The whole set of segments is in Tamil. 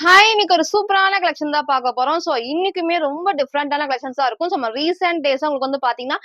ஹாய்! இன்னைக்கு ஒரு சூப்பரான கலெக்ஷன் தான் பார்க்க போறோம். ஸோ இன்னைக்குமே ரொம்ப டிஃபரெண்டான கலெக்ஷன்ஸா இருக்கும். ஸோ நம்ம ரீசென்ட் டேஸா உங்களுக்கு வந்து பார்த்தீங்கன்னா,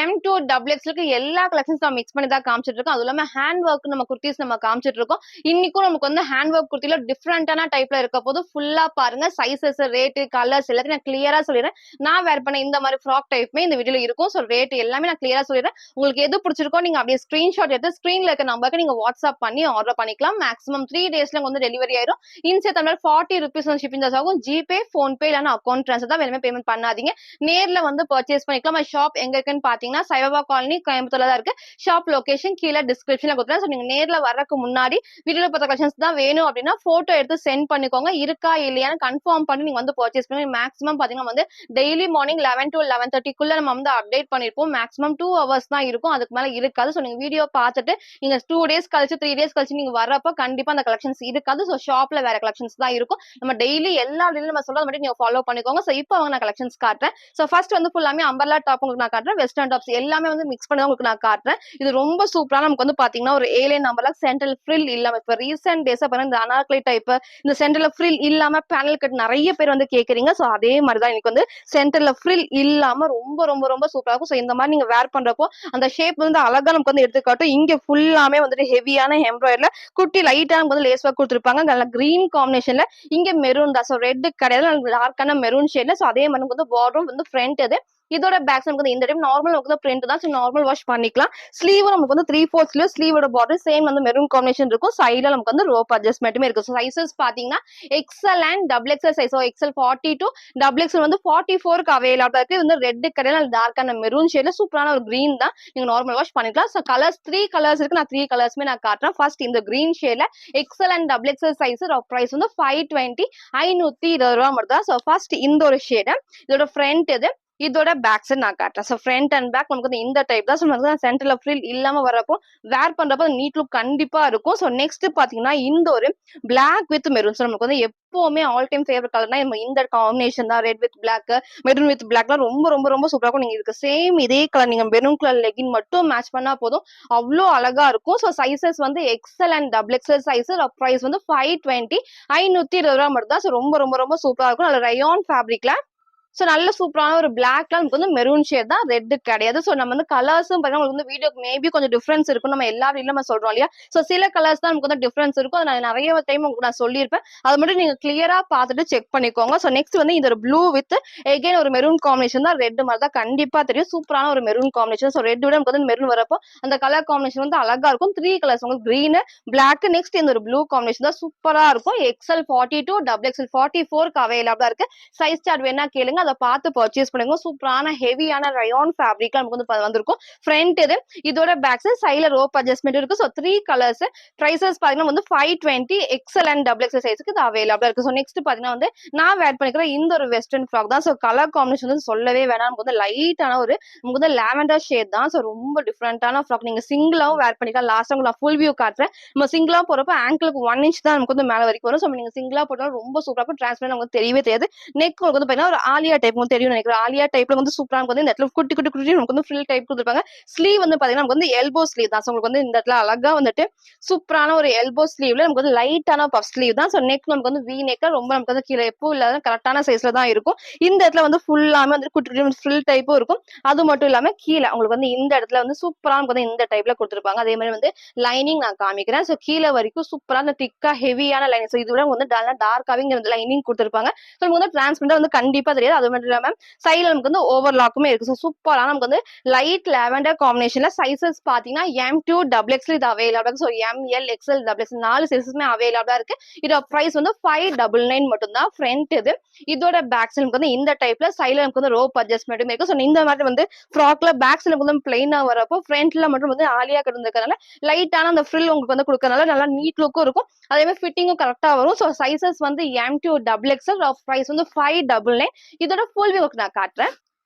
M2 XXLக்கு எல்லா கலெக்ஷன்ஸ் நம்ம மிக்ஸ் பண்ணி தான் காமிச்சிட்டு இருக்கோம். அதுவும் இல்லாம ஹேண்ட் ஒர்க் நம்ம குர்தீஸ் நம்ம காமிச்சிட்டு இருக்கோம். இன்னைக்கும் நமக்கு வந்து ஹேண்ட் ஒர்க் குர்த்தில டிஃபரெண்டான டைப்ல இருக்க போது ஃபுல்லா பாருங்க. சைஸஸ், ரேட்டு, கலர்ஸ் எல்லாத்தையும் நான் கிளியரா சொல்லிடுறேன். நான் வேர் பண்ண இந்த மாதிரி ஃப்ராக் டைப்புமே இந்த வீடியோல இருக்கும். ஸோ ரேட் எல்லாமே நான் கிளியரா சொல்லிடுறேன். உங்களுக்கு எது பிடிச்சிருக்கோ நீங்க அப்படியே ஸ்கிரீன்ஷாட் எடுத்து ஸ்கிரீன்ல இருக்க நம்பருக்கு நீங்க வாட்ஸ்அப் பண்ணி ஆர்டர் பண்ணிக்கலாம். மேக்ஸிமம் 3 டேஸ்ல வந்து டெலிவரி ஆயிரும். இன்சே தமிழ் 40 rupees வந்து ஷிப்பிங் சார்ஜ் ஆகும். ஜிபே, போன்பே இல்லைன்னா அக்கௌண்ட் ட்ரான்ஸ்ஃபர் தான் வேணுமே பேமெண்ட் பண்ணாதீங்க. நேர்ல வந்து பர்ச்சேஸ் பண்ணிக்கலாம். ஷாப் எங்க இருக்குன்னு பாத்தீங்கன்னா சைபாபா காலனி கோயம்புத்தூர்ல தான் இருக்கு. ஷாப் லொகேஷன் கீழே டிஸ்கிரிப்ஷன்ல கொடுத்துறேன். ஸோ நீங்க நேர்ல வரக்கு முன்னாடி வீடியோல பார்த்த கலெக்ஷன்ஸ் தான் வேணும் அப்படின்னா போட்டோ எடுத்து சென்ட் பண்ணிக்கோங்க. இருக்கா இல்லையான்னு கன்ஃபார்ம் பண்ணி நீங்க வந்து பர்ச்சேஸ் பண்ணுங்க. மேக்ஸிமம் பாத்தீங்கன்னா வந்து டெய்லி மார்னிங் 11 to 11:30 நம்ம வந்து அப்டேட் பண்ணிருப்போம். மேக்ஸிமம் 2 hours தான் இருக்கும். அதுக்கு மேல இருக்காது. ஸோ நீங்க வீடியோ பார்த்துட்டு நீங்க 2 days கழிச்சு 3 days கழிச்சு நீங்க வரப்ப கண்டிப்பா அந்த கலெக்ஷன்ஸ் இருக்காது. ஸோ ஷாப்ல வேற கலெக்ஷன்ஸ் தான் இருக்கும். நம்ம டெய்லி எல்லா டெய்லி நம்ம சொல்றது மட்டும் நீங்க ஃபாலோ பண்ணிக்கோங்க. ஸோ இப்போ அவங்க நான் கலெக்ஷன்ஸ் காட்டுறேன். ஸோ ஃபர்ஸ்ட் வந்து ஃபுல்லாமே அம்பர்லா டாப் உங்களுக்கு நான் காட்டுறேன். வெஸ்டர்ன் டாப்ஸ் எல்லாமே வந்து மிக்ஸ் பண்ணி உங்களுக்கு நான் காட்டுறேன். இது ரொம்ப சூப்பரா நமக்கு வந்து பாத்தீங்கன்னா ஒரு ஏலைன் நம்பர்ல சென்ட்ரல் ஃப்ரில் இல்லாம இப்ப ரீசென்ட் டேஸா பாருங்க இந்த அனார்கலி டைப் இந்த சென்டர்ல ஃப்ரில் இல்லாம பேனல் கட் நிறைய பேர் வந்து கேக்குறீங்க. ஸோ அதே மாதிரி தான் எனக்கு வந்து சென்டர்ல ஃப்ரில் இல்லாம ரொம்ப ரொம்ப ரொம்ப சூப்பரா இருக்கும். ஸோ இந்த மாதிரி நீங்க வேர் பண்றப்போ அந்த ஷேப் வந்து அழகா நமக்கு வந்து எடுத்துக்காட்டும். இங்க ஃபுல்லாமே வந்துட்டு ஹெவியான எம்ப்ராய்டர்ல குட்டி லைட்டா நமக்கு வந்து லேஸ் ஒர்க் கொடுத்துருப்பாங்க. நல்ல கிரீன் காம்பினேஷன்ல இங்க மெரூன் தான். ஸோ ரெட் கிடையாது, டார்க்கான மெரூன் ஷேட்ல. ஸோ அதே மாதிரி வந்து பார்டரும் வந்து ஃப்ரண்ட் இது. இதோட பேக் சைடு வந்து இந்த டைம் நார்மல் நமக்கு பிரிண்ட் தான். ஸோ நார்மல் வாஷ் பண்ணிக்கலாம். ஸ்லீவ் நமக்கு வந்து 3/4 ஸ்லீவ், ஸ்லீவோட பார்டர் சேம் வந்து மெரூன் காம்பினேஷன் இருக்கும். சைடுல நமக்கு வந்து ரோப் அட்ஜஸ்ட்மெண்ட்டுமே இருக்கு. ஸோ சைசஸ் பாத்தீங்கன்னா XL and double XL size. So XL 42 double XL வந்து 44க்கு அவைலபிளா இருக்கு. இது வந்து ரெட் கிடையாது, டார்க்கான மெரூன் ஷேட்ல சூப்பரான ஒரு கிரீன் தான். நீங்க நார்மல் வாஷ் பண்ணிக்கலாம். ஸோ கலர்ஸ் 3 கலர்ஸ் இருக்கு. நான் 3 கலர்ஸ்மே நான் காட்டுறேன். ஃபர்ஸ்ட் இந்த கிரீன் ஷேட்ல XL and double XL size price வந்து 520 520 மட்டும் தான். ஸோ ஃபர்ஸ்ட் இந்த ஒரு ஷேடு இதோட ஃப்ரண்ட் இது, இதோட பேக் சைடு நான் காட்டுறேன். ஸோ ஃப்ரண்ட் அண்ட் பேக் நமக்கு வந்து இந்த டைப் தான். ஸோ நமக்கு சென்டர்ல ஃப்ரில் இல்லாம வரப்போ வேர் பண்றப்போ நீட் லுக் கண்டிப்பா இருக்கும். ஸோ நெக்ஸ்ட் பாத்தீங்கன்னா இந்த ஒரு பிளாக் வித் மெரூன். ஸோ நமக்கு வந்து எப்பவுமே ஆல் டைம் ஃபேவரட் கலர்னா இந்த காம்பினேஷன் தான். Red with black, maroon with பிளாக்லாம் ரொம்ப ரொம்ப ரொம்ப சூப்பரா இருக்கும். நீங்க இதுக்கு சேம் இதே கலர் நீங்க மெரூன் கலர் லெகின் மட்டும் மேட்ச் பண்ணா போதும், அவ்வளோ அழகா இருக்கும். ஸோ சைசஸ் வந்து XL and double XL size. Price வந்து 520 520 மட்டும் தான். ஸோ ரொம்ப ரொம்ப ரொம்ப சூப்பரா இருக்கும். அதுல ரயான் ஃபேப்ரிக்ல சோ நல்ல சூப்பரான ஒரு பிளாக்ல நமக்கு வந்து மெரூன் ஷேட் தான், ரெட் கிடையாது. சோ நம்ம வந்து கலர்ஸும் பாத்தீங்கன்னா உங்களுக்கு வந்து வீடியோக்கு மேபி கொஞ்சம் டிஃபரன்ஸ் இருக்கும். நம்ம எல்லா வீடியோல நம்ம சொல்றோம் இல்லையா? சோ சில கலர்ஸ் தான் நமக்கு வந்து டிஃபரன்ஸ் இருக்கும். அதை நான் நிறைய டைம் உங்களுக்கு நான் சொல்லியிருப்பேன். அதை மட்டும் நீங்க கிளியரா பார்த்துட்டு செக் பண்ணிக்கோங்க. சோ நெக்ஸ்ட் வந்து இந்த ஒரு ப்ளூ வித் எகைன் ஒரு மெரூன் காம்பினேஷன் தான். ரெட் மாதிரி தான் கண்டிப்பா தெரியும். சூப்பரான ஒரு மெரூன் காம்பினேஷன். சோ ரெட் விட நமக்கு வந்து மெரூன் வரப்போ அந்த கலர் காம்பினேஷன் வந்து அழகா இருக்கும். 3 கலர்ஸ் உங்களுக்கு கிரீன், பிளாக், நெக்ஸ்ட் இந்த ஒரு ப்ளூ காம்பினேஷன் தான் சூப்பரா இருக்கும். எக்ஸ்எல் 42 டபுள் எக்ஸ்எல் 44க்கு அவைலபிளா இருக்கு. சைஸ் சார்ட் வேணா கேளுங்க, அதை பார்த்து பர்ச்சேஸ் பண்ணுங்க. சூப்பரான ஹெவியான ரயான் ஃபேப்ரிக் நமக்கு வந்து வந்திருக்கும். ஃப்ரண்ட் இது, இதோட பேக் சைடுல ரோப் அட்ஜஸ்ட்மெண்ட் இருக்கு. So 3 colours. பிரைசஸ் பாத்தீங்கன்னா வந்து 520 எக்ஸ்எல் அண்ட் டபுள் எக்ஸ்எல் சைஸ்க்கு இது அவைலபிளா இருக்கு. சோ நெக்ஸ்ட் பாத்தீங்கன்னா வந்து நான் வேர் பண்ணிக்கிற இந்த ஒரு வெஸ்டர்ன் ஃப்ராக் தான். சோ கலர் காம்பினேஷன் வந்து சொல்லவே வேணாம். நமக்கு வந்து லைட்டான ஒரு நமக்கு வந்து லாவெண்டர் ஷேட் தான். சோ ரொம்ப டிஃபரெண்டான ஃப்ராக். நீங்க சிங்கிளாவும் வேர் பண்ணிக்கலாம். லாஸ்ட் நான் ஃபுல் வியூ காட்டுறேன். நம்ம சிங்கிளா போறப்ப ஆங்கிளுக்கு 1 inch தான் நமக்கு வந்து மேல வரைக்கும் வரும். சோ நீங்க சிங்கிளா போட்டாலும் ரொம்ப சூப்பரா இருக்கும். டிரான்ஸ்பரண்ட் நமக்கு தெரியவே தெரியாது. நெக் உங்களுக்கு வந்து பாத்தீங்கன்னா ஒரு ஆலியா டைப் உங்களுக்கு தெரியும் நினைக்கிறேன். ஆலியா டைப்ல வந்து சூப்பரா வந்து இந்த இடத்துல குட்டி குட்டி குட்டி நமக்கு வந்து ஃப்ரில் டைப் கொடுத்துருப்பாங்க. ஸ்லீவ் வந்து பாத்தீங்கன்னா நமக்கு வந்து எல்போ ஸ்லீவ் தான். சோ உங்களுக்கு வந்து இந்த இடத்துல அழகா வந்துட்டு சூப்பரான ஒரு எல்போ ஸ்லீவ்ல நமக்கு வந்து லைட்டான பஃப் ஸ்லீவ் தான். சோ நெக் நமக்கு வந்து வி நெக் ரொம்ப நமக்கு வந்து கீழே எப்பவும் இல்லாத கரெக்டான சைஸ்ல தான் இருக்கும். இந்த இடத்துல வந்து ஃபுல்லாமே வந்து குட்டி குட்டி ஃப்ரில் டைப்பும் இருக்கும். அது மட்டும் இல்லாம கீழே உங்களுக்கு வந்து இந்த இடத்துல வந்து சூப்பரா நமக்கு வந்து இந்த டைப்ல கொடுத்துருப்பாங்க. அதே மாதிரி வந்து லைனிங் நான் காமிக்கிறேன். சோ கீழே வரைக்கும் சூப்பரா அந்த திக்கா ஹெவியான லைனிங். சோ இது விட வந்து டார்க்காவே இங்க வந்து லைனிங் கொடுத்துருப்பாங்க. சோ நமக்கு வந்து டிரான்ஸ்பரண்டா வந்து கண்டிப்பா தெரியாது. அது மட்டும் இல்லாம சைடுல நமக்கு வந்து ஓவர்லாக்குமே இருக்கு. ஸோ சூப்பரா நமக்கு வந்து லைட் லாவெண்டர் காம்பினேஷன்ல சைசஸ் பாத்தீங்கன்னா M2 டபுள் எக்ஸ்எல் இது available. So ML XL double XL 4 சைஸஸ்மே அவைலபிளா இருக்கு. இதோட பிரைஸ் வந்து 599 மட்டும் தான். ஃப்ரண்ட் இது, இதோட பேக் சைடு வந்து இந்த டைப்ல சைடுல நமக்கு வந்து ரோப் அட்ஜஸ்ட்மெண்ட்டும் இருக்கு. ஸோ இந்த மாதிரி வந்து ஃப்ராக்ல பேக் சைடு வந்து பிளைனா வரப்போ ஃப்ரண்ட்ல மட்டும் வந்து ஆலியா கட் இருக்கிறதுனால லைட்டான அந்த ஃப்ரில் உங்களுக்கு வந்து கொடுக்கறதுனால நல்லா நீட் லுக்கும் இருக்கும். அதே மாதிரி ஃபிட்டிங்கும் கரெக்டா வரும். ஸோ சைசஸ் வந்து M2 டபுள் எக்ஸ்எல் பிரைஸ் வந்து 599. இதோட ஃபுல் வியூ நான் காட்டுறேன்.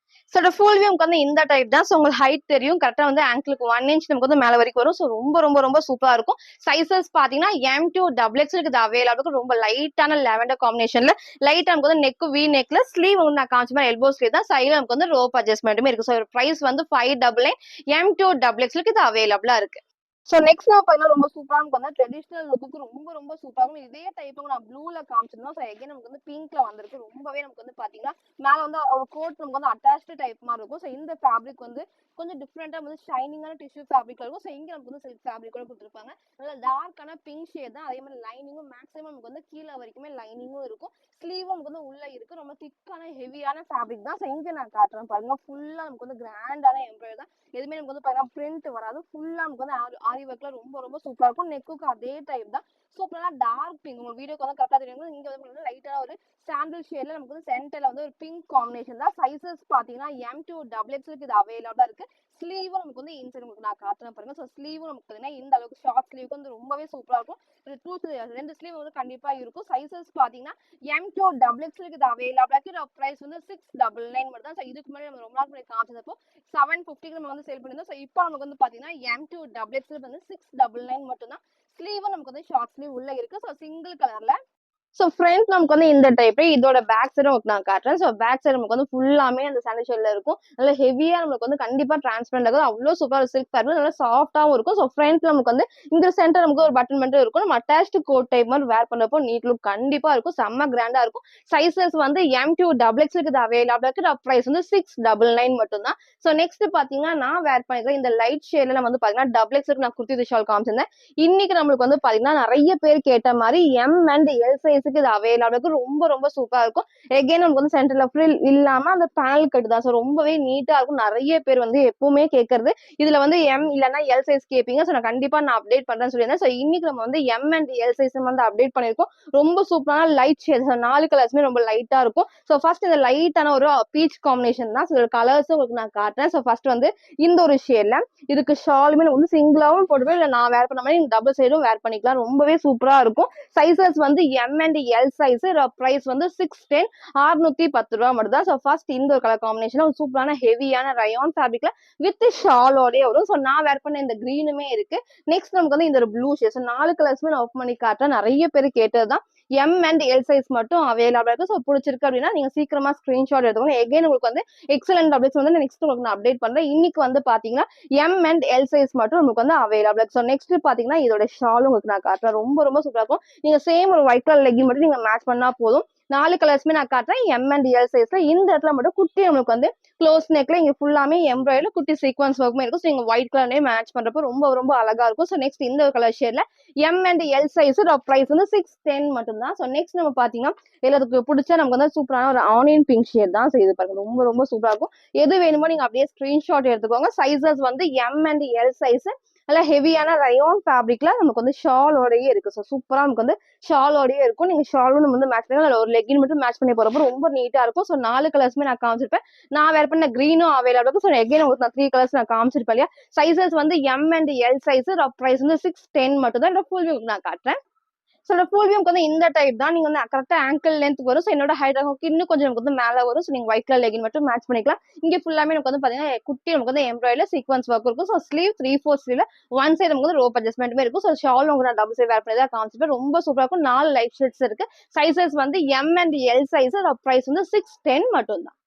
ஸோ ஃபுல் வியூ வந்து இந்த டைப் தான். ஸோ உங்களுக்கு ஹைட் தெரியும். கரெக்டா வந்து ஆங்கிளுக்கு 1 inch நமக்கு வந்து மேல வரைக்கும் வரும். ஸோ ரொம்ப ரொம்ப ரொம்ப சூப்பரா இருக்கும். சைசஸ் பாத்தீங்கன்னா M2 டபுள் எக்ஸ்எல் இது அவைலபிள். ரொம்ப லைட்டான லாவெண்டர் காம்பினேஷன்ல லைட்டா நமக்கு வந்து நெக் வி நெக்ல ஸ்லீவ் வந்து நான் காமிச்ச மாதிரி எல்போ ஸ்லீவ் தான். சைடுல நமக்கு வந்து ரோப் அட்ஜஸ்ட்மெண்ட்டுமே இருக்கு. ஸோ பிரைஸ் வந்து 599. M2 டபுள் எக்ஸ்எல் இது அவைலபிளா இருக்கு. ஸோ நெக்ஸ்ட் நான் பார்த்தீங்கன்னா ரொம்ப சூப்பரா நமக்கு வந்து ட்ரெடிஷனல் லுக்கு ரொம்ப ரொம்ப சூப்பரா இருக்கும். இதே டைப்புக்கு நான் ப்ளூல காமிச்சிருந்தோம். ஸோ எகைன் நமக்கு வந்து பிங்க்ல வந்திருக்கு. ரொம்பவே நமக்கு வந்து பார்த்தீங்கன்னா மேல வந்து ஒரு கோட் நமக்கு வந்து அட்டாச்டு டைப் மாதிரி இருக்கும். ஸோ இந்த ஃபேப்ரிக் வந்து கொஞ்சம் டிஃப்ரெண்டா வந்து ஷைனிங்கான டிஷ்யூ ஃபேப்ரிக்ல இருக்கும். ஸோ இங்க நமக்கு வந்து சில்க் ஃபேப்ரிக்கோட கொடுத்துருப்பாங்க. நல்லா டார்க்கான பிங்க் ஷேட் தான். அதே மாதிரி லைனிங்கும் மேக்ஸிமம் நமக்கு வந்து கீழே வரைக்குமே லைனிங்கும் இருக்கும். ஸ்லீவும் நமக்கு வந்து உள்ள இருக்கு. ரொம்ப திக்கான ஹெவியான ஃபேப்ரிக் தான். ஸோ இங்க நான் காட்டுறேன் பாருங்க. ஃபுல்லா நமக்கு வந்து கிராண்டான எம்ப்ராய்டரி தான். எதுவுமே நமக்கு வந்து பாத்தீங்கன்னா பிரிண்ட் வராது. ஃபுல்லா நமக்கு வந்து ஆரி ஒர்க்ல ரொம்ப ரொம்ப சூப்பரா இருக்கும். நெக்குக்கு அதே டைப் தான். சூப்பரா டார்க் பிங்க். உங்க வீடியோக்கு வந்து கரெக்டா தெரியும். இங்க வந்து லைட்டா ஒரு சாண்டல் ஷேட்ல நமக்கு வந்து சென்டர்ல வந்து ஒரு பிங்க் காம்பினேஷன் தான். சைசஸ் பாத்தீங்கன்னா M2 XXL இது அவைலபிளா இருக்கு. ஸ்லீவும் நமக்கு வந்து இன்சைட் உங்களுக்கு நான் காட்டுறேன் பாருங்க. ஸோ ஸ்லீவும் நமக்கு பாத்தீங்கன்னா இந்த அளவுக்கு ஷார்ட் ஸ்லீவுக்கு வந்து ரொம்பவே சூப்பரா இருக்கும். ரெண்டு ஸ்லீவ் வந்து கண்டிப்பா இருக்கும். சைசஸ் பாத்தீங்கன்னா M2 XXL இது அவைலபிளா இருக்கு. பிரைஸ் வந்து 699 மட்டும் தான். ஸோ இதுக்கு முன்னாடி நம்ம ரொம்ப நாள் முன்னாடி காமிச்சதப்போ 750 நம்ம வந்து சேல் பண்ணிருந்தோம். ஸோ இப்போ நமக்கு வந்து பாத்தீங்கன்னா M2 XXL வந்து 699 மட்டும் தான். ஸ்லீவும் நமக்கு வந்து ஷார்ட் ஸ்லீவ் உள்ள இருக்கு. ஸோ சிங்கிள் கலர்ல. ஸோ ஃப்ரண்ட் நமக்கு வந்து இந்த டைப். இதோட பேக் சைடும் உங்களுக்கு நான் காட்டுறேன். ஸோ பேக் சைடு நமக்கு வந்து ஃபுல்லாமே அந்த சாண்டல் ஷேட்ல இருக்கும். நல்லா ஹெவியா நமக்கு வந்து கண்டிப்பா டிரான்ஸ்பரண்ட் ஆகும். அவ்வளோ சூப்பரா சில்க் ஃபேப்ரிக் நல்லா சாஃப்டாவும் இருக்கும். ஸோ ஃப்ரண்ட்ல நமக்கு வந்து இந்த சென்டர் நமக்கு ஒரு பட்டன் மட்டும் இருக்கும். நம்ம அட்டாச்டு கோட் டைப் மாதிரி வேர் பண்றப்போ நீட் லுக் கண்டிப்பா இருக்கும். செம்ம கிராண்டா இருக்கும். சைசஸ் வந்து M2 XXL இது அவைலபிளா இருக்கு. பிரைஸ் வந்து 699 மட்டும் தான். ஸோ நெக்ஸ்ட் பாத்தீங்கன்னா நான் வேர் பண்ணிக்கிறேன் இந்த லைட் ஷேட்ல வந்து பாத்தீங்கன்னா XXL நான் குர்த்தி ஷால் காமிச்சிருந்தேன். இன்னைக்கு நம்மளுக்கு வந்து பாத்தீங்கன்னா நிறைய பேர் கேட்ட மாதிரி M and L சைஸுக்கு இது அவைலபிளா இருக்கு. ரொம்ப ரொம்ப சூப்பரா இருக்கும். எகைன் நமக்கு வந்து சென்டர்ல ஃப்ரில் இல்லாம அந்த பேனல் கட்டு தான். ஸோ ரொம்பவே நீட்டா இருக்கும். நிறைய பேர் வந்து எப்பவுமே கேட்கறது இதுல வந்து M இல்லைன்னா L சைஸ் கேட்பீங்க. ஸோ நான் அப்டேட் பண்றேன்னு சொல்லியிருந்தேன். ஸோ இன்னைக்கு நம்ம வந்து M and L சைஸ் வந்து அப்டேட் பண்ணிருக்கோம். ரொம்ப சூப்பரான லைட் ஷேட். 4 கலர்ஸுமே ரொம்ப லைட்டா இருக்கும். ஸோ ஃபர்ஸ்ட் இந்த லைட்டான ஒரு பீச் காம்பினேஷன் தான். ஸோ கலர்ஸும் உங்களுக்கு நான் காட்டுறேன். ஸோ ஃபர்ஸ்ட் வந்து இந்த ஒரு ஷேட்ல இதுக்கு ஷாலுமே வந்து சிங்கிளாவும் போட்டுக்கலாம். இல்ல நான் வேர் பண்ண மாதிரி டபுள் சைடும் வேர் பண்ணிக்கலாம். ரொம்பவே சூப்பரா இருக்கும். சைசஸ் வந்து M and L size. Price வந்து 610 610 மட்டும் தான். ஸோ ஃபர்ஸ்ட் இந்த ஒரு கலர் காம்பினேஷன் ஒரு சூப்பரான ஹெவியான ரயான் ஃபேப்ரிக்ல வித் ஷாலோடய வரும். ஸோ நான் வேர் பண்ண இந்த கிரீனுமே இருக்கு. நெக்ஸ்ட் நமக்கு வந்து இந்த ஒரு ப்ளூ ஷேட். ஸோ 4 கலர்ஸுமே நான் ஓப்பன் பண்ணி காட்டுறேன். நிறைய பேர் கேட்டதுதான். M and L சைஸ் மட்டும் அவைலபிளா இருக்கு. ஸோ பிடிச்சிருக்கு அப்படின்னா நீங்க சீக்கிரமா ஸ்கிரீன்ஷாட் எடுத்துக்கோங்க. எகைன் உங்களுக்கு வந்து எக்ஸலன்ட் அப்டேட்ஸ் வந்து நெக்ஸ்ட் உங்களுக்கு நான் அப்டேட் பண்றேன். இன்னைக்கு வந்து பாத்தீங்கன்னா M and L சைஸ் மட்டும் நமக்கு வந்து அவைலபிளா இருக்கு. ஸோ நெக்ஸ்ட் பாத்தீங்கன்னா இதோட ஷாலும் உங்களுக்கு நான் காட்டுறேன். ரொம்ப ரொம்ப சூப்பரா இருக்கும். நீங்க சேம் ஒரு ஒயிட் கலர் லெகின் மட்டும் நீங்க மேட்ச் பண்ணா போதும். 4 கலர்ஸுமே நான் காட்டுறேன். M and L சைஸ்ல இந்த இடத்துல மட்டும் குட்டி நமக்கு வந்து க்ளோஸ் நெக்ல இங்க ஃபுல்லாமே எம்ப்ராய்டரி குட்டி சீக்வன்ஸ் ஒர்க்குமே இருக்கும். ஸோ நீங்க ஒயிட் கலர்லயே மேட்ச் பண்றப்போ ரொம்ப ரொம்ப அழகா இருக்கும். ஸோ நெக்ஸ்ட் இந்த ஒரு கலர் ஷேட்ல M and L size price வந்து 610 மட்டும் தான். ஸோ நெக்ஸ்ட் நம்ம பாத்தீங்கன்னா எல்லாத்துக்கு பிடிச்ச நமக்கு வந்து சூப்பரான ஒரு ஆனியன் பிங்க் ஷேட் தான். ஸோ இது பாருங்க ரொம்ப ரொம்ப சூப்பரா இருக்கும். எது வேணுமோ நீங்க அப்படியே ஸ்கிரீன்ஷாட் எடுத்துக்கோங்க. சைசஸ் வந்து M and L சைஸ். நல்லா ஹெவியான ரயான் ஃபேப்ரிக்ல நமக்கு வந்து ஷாலோடயே இருக்கு. ஸோ சூப்பரா நமக்கு வந்து ஷாலோடயே இருக்கும். நீங்க ஷாலும் நம்ம வந்து மேட்ச் பண்ணி ஒரு லெகின் மட்டும் மேட்ச் பண்ணி போறப்போ ரொம்ப நீட்டா இருக்கும். ஸோ 4 கலர்ஸுமே நான் காமிச்சிருப்பேன். நான் வேர் பண்ண கிரீனும் அவைலபிள் இருக்கும். ஸோ எகைன் உங்களுக்கு நான் 3 கலர்ஸ் நான் காமிச்சிருப்பேன் இல்லையா. சைசஸ் வந்து M and L size. Price வந்து 610 மட்டும் தான். ஃபுல் வியூ நான் காட்டுறேன். ஸோ ஃபுல் வியூக்கு வந்து இந்த டைப் தான். நீங்க வந்து கரெக்டா ஆங்கிள் லென்த் வரும். ஸோ என்னோட ஹைட் இன்னும் கொஞ்சம் நமக்கு வந்து மேல வரும். ஸோ நீங்க ஒயிட் கலர் லெகின் மட்டும் மேட்ச் பண்ணிக்கலாம். இங்க ஃபுல்லாமே நமக்கு வந்து பாத்தீங்கன்னா குட்டி நமக்கு வந்து எம்ப்ராய்டரி சீக்வன்ஸ் ஒர்க் இருக்கும். ஸோ ஸ்லீவ் 3/4 ஸ்லீவ்ல ஒன் சைடு நமக்கு வந்து ரோப் அட்ஜஸ்ட்மெண்ட்டுமே இருக்கும். ஸோ ஷால் உங்களுக்கு நான் டபுள் சைடு வேர் பண்ணி தான் காமிச்சிருப்பேன். ரொம்ப சூப்பரா இருக்கும். 4 லைட் ஷேட்ஸ் இருக்கு. சைசஸ் வந்து M and L size. Price வந்து 610 மட்டும் தான்.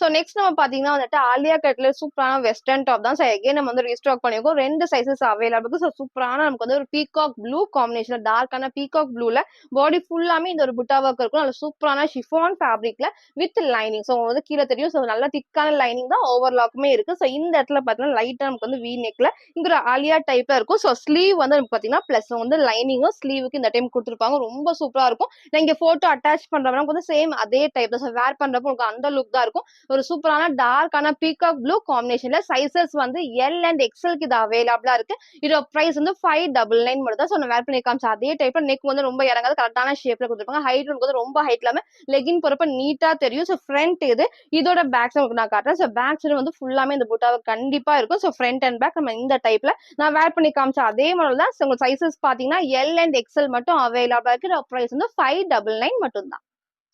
ஸோ நெக்ஸ்ட் நம்ம பாத்தீங்கன்னா வந்துட்டு ஆலியா கட்ல சூப்பரான வெஸ்டர்ன் டாப் தான். ஸோ எகைன் நம்ம வந்து ரீஸ்டாக் பண்ணிருக்கோம். 2 சைசஸ் அவைலபிள் இருக்கு. ஸோ சூப்பரான நமக்கு வந்து ஒரு பீகாக் ப்ளூ காம்பினேஷன் டார்க்கான பீகாக் ப்ளூல பாடி ஃபுல்லாமே இந்த ஒரு புட்டா ஒர்க் இருக்கும். நல்ல சூப்பரான ஷிஃபான் ஃபேப்ரிக்ல வித் லைனிங். ஸோ வந்து கீழே தெரியும். ஸோ நல்ல திக்கான லைனிங் தான். ஓவர்லாக்குமே இருக்கு. ஸோ இந்த இடத்துல பாத்தீங்கன்னா லைட்டா நமக்கு வந்து வி நெக்ல இங்க ஒரு ஆலியா டைப்ல இருக்கும். ஸோ ஸ்லீவ் வந்து நமக்கு பாத்தீங்கன்னா பிளஸ் வந்து லைனிங்கும் ஸ்லீவுக்கு இந்த டைம் கொடுத்துருப்பாங்க. ரொம்ப சூப்பரா இருக்கும். நான் இங்க போட்டோ அட்டாச் பண்றவங்க வந்து சேம் அதே டைப் தான். ஸோ வேர் பண்றப்போ உங்களுக்கு அந்த லுக் தான் இருக்கும். ஒரு சூப்பரான டார்க்கான பீகாக் ப்ளூ காம்பினேஷன்ல சைசஸ் வந்து L and XLக்கு இது அவைலபிளா இருக்கு. இதோட பிரைஸ் வந்து 599 மட்டும் தான். ஸோ நான் வேர் பண்ணி காமிச்ச அதே டைப்ல நெக் வந்து ரொம்ப இறங்காது கரெக்டான ஷேப்ல கொடுத்துருப்பாங்க. ஹைட் வந்து ரொம்ப ஹைட் இல்லாம லெகின் போறப்ப நீட்டா தெரியும். ஸோ ஃப்ரண்ட் இது இதோட பேக் உங்களுக்கு நான் காட்டுறேன். ஸோ பேக் சைடு வந்து ஃபுல்லாமே இந்த புட்டாவை கண்டிப்பா இருக்கும். ஸோ ஃப்ரண்ட் அண்ட் பேக் நம்ம இந்த டைப்ல நான் வேர் பண்ணி காமிச்ச அதே மாடல் தான். உங்க சைசஸ் பாத்தீங்கன்னா L and XL மட்டும் அவைலபிளா இருக்கு. இதோட பிரைஸ் வந்து 599 மட்டும் தான்.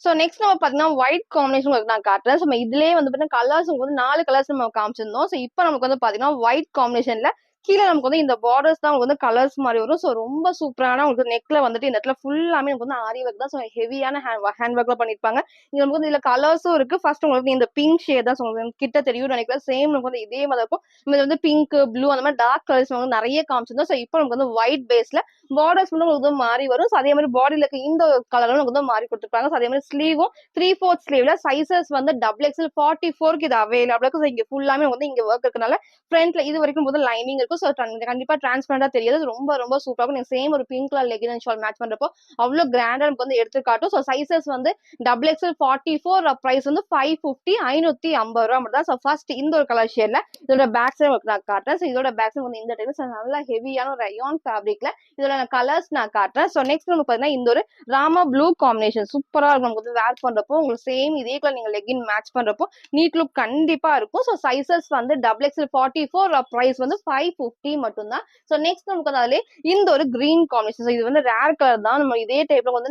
ஸோ நெக்ஸ்ட் நம்ம பாத்தீங்கன்னா ஒயிட் காம்பினேஷன் உங்களுக்கு நான் காட்டுறேன். ஸோ இதுலயே வந்து பாத்தீங்கன்னா கலர்ஸ் வந்து 4 கலர்ஸ் நம்ம காமிச்சிருந்தோம். ஸோ இப்போ நமக்கு வந்து பாத்தீங்கன்னா ஒயிட் காம்பினேஷன்ல கீழ நமக்கு வந்து இந்த பார்டர்ஸ் தான் உங்களுக்கு வந்து கலர்ஸ் மாரி வரும். சோ ரொம்ப சூப்பரான உங்களுக்கு நெக்ல வந்துட்டு இந்த இடத்துல ஃபுல்லாமே நமக்கு வந்து ஆரி ஒர்க் தான். சோ ஹெவியான ஹேண்ட் ஒர்க்ல பண்ணிருப்பாங்க. இங்க நமக்கு வந்து இதுல கலர்ஸும் இருக்கு. ஃபர்ஸ்ட் உங்களுக்கு இந்த பிங்க் ஷேட் தான். சோ உங்களுக்கு கிட்ட தெரியும்னு நினைக்கிறேன். சேம் நமக்கு வந்து இதே மாதிரி இருக்கும். இது வந்து பிங்க், ப்ளூ அந்த மாதிரி டார்க் கலர்ஸ் வந்து நிறைய காமிச்சிருந்தோம். சோ இப்போ நமக்கு வந்து ஒயிட் பேஸ்ல பார்டர்ஸ் வந்து உங்களுக்கு வந்து மாறி வரும். சோ அதே மாதிரி பாடியில இருக்க இந்த கலரும் நமக்கு வந்து மாறி கொடுத்துருப்பாங்க. அதே மாதிரி ஸ்லீவும் 3/4 ஸ்லீவ்ல சைசஸ் வந்து XXL 44க்கு இது அவைலபிள் இருக்கு. இங்க ஃபுல்லாமே வந்து இங்க ஒர்க் இருக்கனால ஃப்ரண்ட்ல இது வரைக்கும் போது லைனிங் இருக்கும். சோ கண்டிப்பா டிரான்ஸ்பரண்டா தெரியாது. ரொம்ப ரொம்ப சூப்பரா இருக்கும். நீங்க சேம் ஒரு pink colour legging and shawl match பண்றப்போ அவ்வளவு கிராண்டா நமக்கு வந்து எடுத்து காட்டும். சோ சைசஸ் வந்து XXL 44 பிரைஸ் வந்து 550 550 மட்டும் தான். சோ ஃபர்ஸ்ட் இந்த ஒரு கலர் ஷேட்ல இதோட பேக் சைடு நான் காட்டுறேன். சோ இதோட பேக் சைடு வந்து இந்த டைப் நல்லா ஹெவியான ஒரு ரயான் ஃபேப்ரிக்ல இதோட கலர்ஸ் நான் காட்டுறேன். சோ நெக்ஸ்ட் நமக்கு பாத்தீங்கன்னா இந்த ஒரு ராமா ப்ளூ காம்பினேஷன் சூப்பரா இருக்கும். நமக்கு வந்து வேர் பண்றப்போ உங்களுக்கு சேம் இதே கலர் நீங்க லெகின் மேட்ச் பண்றப்போ நீட் லுக் கண்டிப்பா இருக்கும். சோ சைசஸ் வந்து XXL 44 பிரைஸ் வந்து 550 மட்டும் தான். சோ நெக்ஸ்ட் நமக்கு வந்து அதுல இந்த ஒரு கிரீன் காம்பினேஷன். இது வந்து ரேர் கலர் தான். நம்ம இதே டைப்ல வந்து